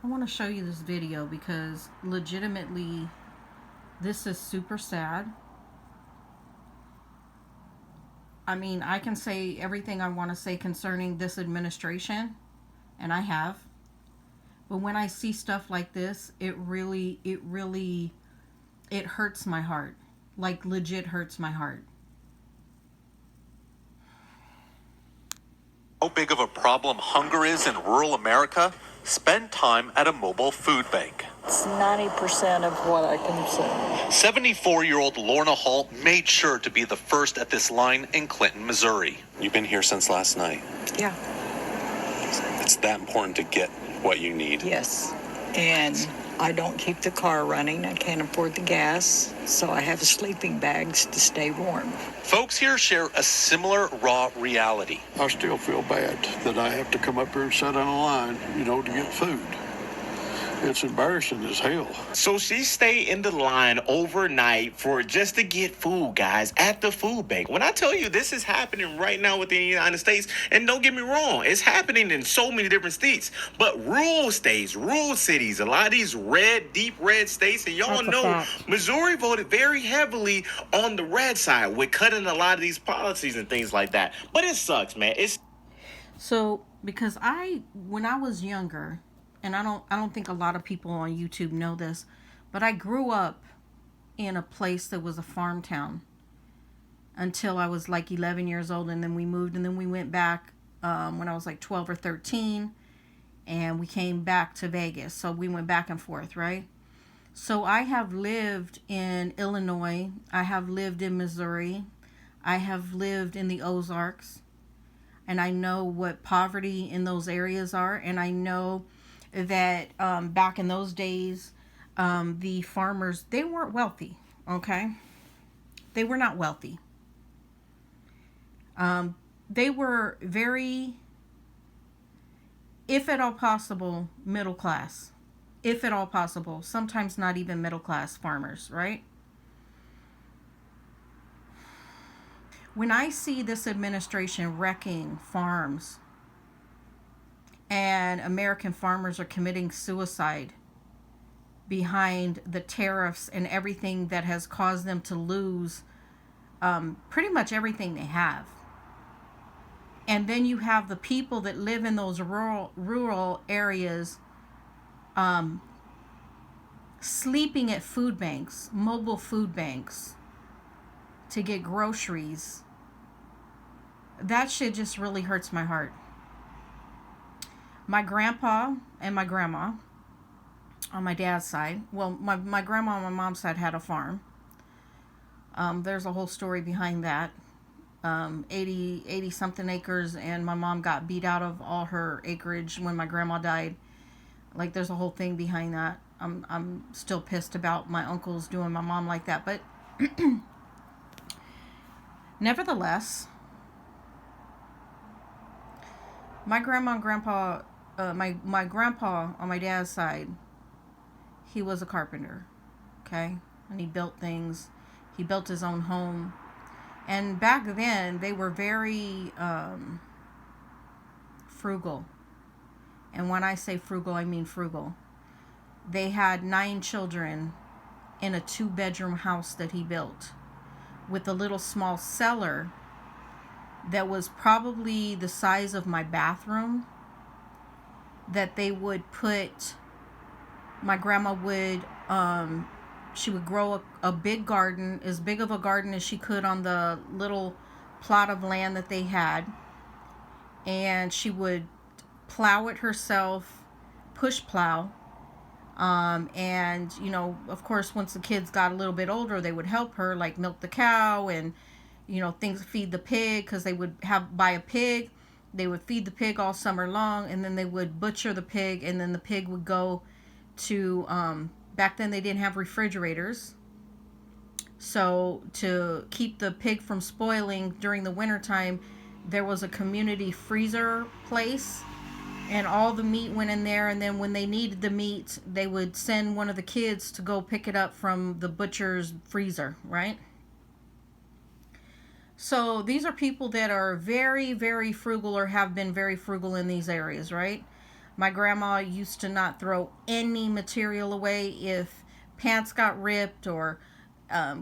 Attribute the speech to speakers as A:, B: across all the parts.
A: I want to show you this video because legitimately this is super sad. I mean, I can say everything I want to say concerning this administration, and I have. But when I see stuff like this, it hurts my heart. Like, legit hurts my heart.
B: How big of a problem hunger is in rural America? Spend time at a mobile food bank.
C: It's 90% of what I consume.
B: 74-year-old Lorna Hall made sure to be the first at this line in Clinton, Missouri.
D: You've been here since last night.
C: Yeah.
D: It's that important to get what you need.
C: Yes. And I don't keep the car running. I can't afford the gas, so I have sleeping bags to stay warm.
B: Folks here share a similar raw reality.
E: I still feel bad that I have to come up here and sit on a line, to get food. It's embarrassing as hell.
F: So she stayed in the line overnight just to get food, guys, at the food bank. When I tell you this is happening right now within the United States, and don't get me wrong, it's happening in so many different states, but rural states, rural cities, a lot of these deep red states, and y'all know Missouri voted very heavily on the red side with cutting a lot of these policies and things like that. But it sucks, man.
A: So, because when I was younger, and I don't think a lot of people on YouTube know this, but I grew up in a place that was a farm town until I was like 11 years old, and then we moved, and then we went back when I was like 12 or 13, and we came back to Vegas. So we went back and forth, right? So I have lived in Illinois, I have lived in Missouri, I have lived in the Ozarks, and I know what poverty in those areas are, and I know that back in those days, the farmers, they weren't wealthy, okay? They were not wealthy. They were very, if at all possible, middle class. If at all possible. Sometimes not even middle class farmers, right? When I see this administration wrecking farms, and American farmers are committing suicide behind the tariffs and everything that has caused them to lose pretty much everything they have. And then you have the people that live in those rural areas sleeping at food banks, mobile food banks, to get groceries. That shit just really hurts my heart. My grandpa and my grandma on my dad's side, well, my grandma on my mom's side had a farm. There's a whole story behind that. 80 something acres, and my mom got beat out of all her acreage when my grandma died. Like, there's a whole thing behind that. I'm still pissed about my uncles doing my mom like that, but nevertheless, my grandma and grandpa, my grandpa on my dad's side, he was a carpenter, okay? And he built things. He built his own home. And back then, they were very frugal. And when I say frugal, I mean frugal. They had 9 children in a 2-bedroom house that he built with a little small cellar that was probably the size of my bathroom, that they would put, my grandma would, she would grow a big garden, as big of a garden as she could on the little plot of land that they had. And she would plow it herself, push plow. And, of course, once the kids got a little bit older, they would help her, like milk the cow and, things, feed the pig, because they would buy a pig. They would feed the pig all summer long, and then they would butcher the pig, and then the pig would go to, back then they didn't have refrigerators. So to keep the pig from spoiling during the wintertime, there was a community freezer place, and all the meat went in there, and then when they needed the meat, they would send one of the kids to go pick it up from the butcher's freezer, right? So these are people that are very, very frugal, or have been very frugal in these areas, right? My grandma used to not throw any material away. If pants got ripped or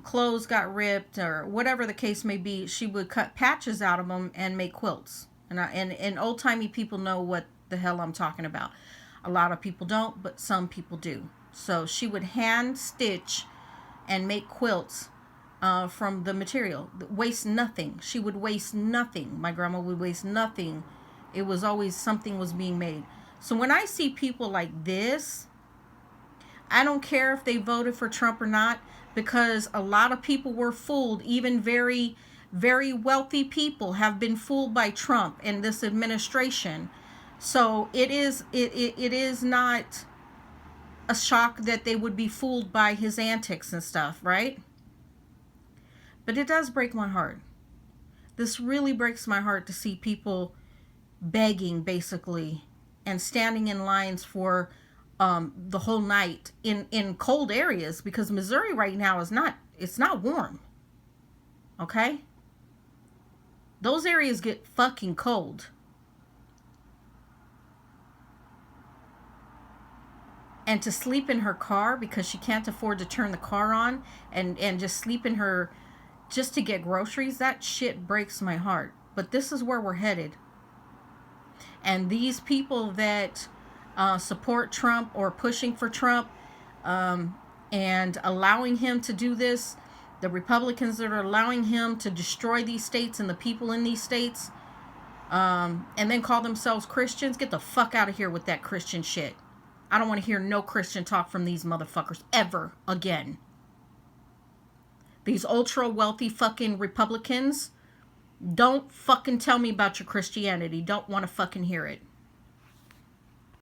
A: clothes got ripped or whatever the case may be, she would cut patches out of them and make quilts. And old-timey people know what the hell I'm talking about. A lot of people don't, but some people do. So she would hand stitch and make quilts from the material. Waste nothing. She would waste nothing. My grandma would waste nothing. It was always something was being made. So when I see people like this, I don't care if they voted for Trump or not, because a lot of people were fooled. Even very, very wealthy people have been fooled by Trump and this administration. So it is not a shock that they would be fooled by his antics and stuff, right? But it does break my heart. This really breaks my heart to see people begging, basically, and standing in lines for the whole night in cold areas, because Missouri right now it's not warm. Okay? Those areas get fucking cold. And to sleep in her car because she can't afford to turn the car on and just sleep in her just to get groceries, that shit breaks my heart. But this is where we're headed. And these people that support Trump or pushing for Trump and allowing him to do this, the Republicans that are allowing him to destroy these states and the people in these states, and then call themselves Christians, get the fuck out of here with that Christian shit. I don't want to hear no Christian talk from these motherfuckers ever again. These ultra wealthy fucking Republicans, don't fucking tell me about your Christianity. Don't want to fucking hear it.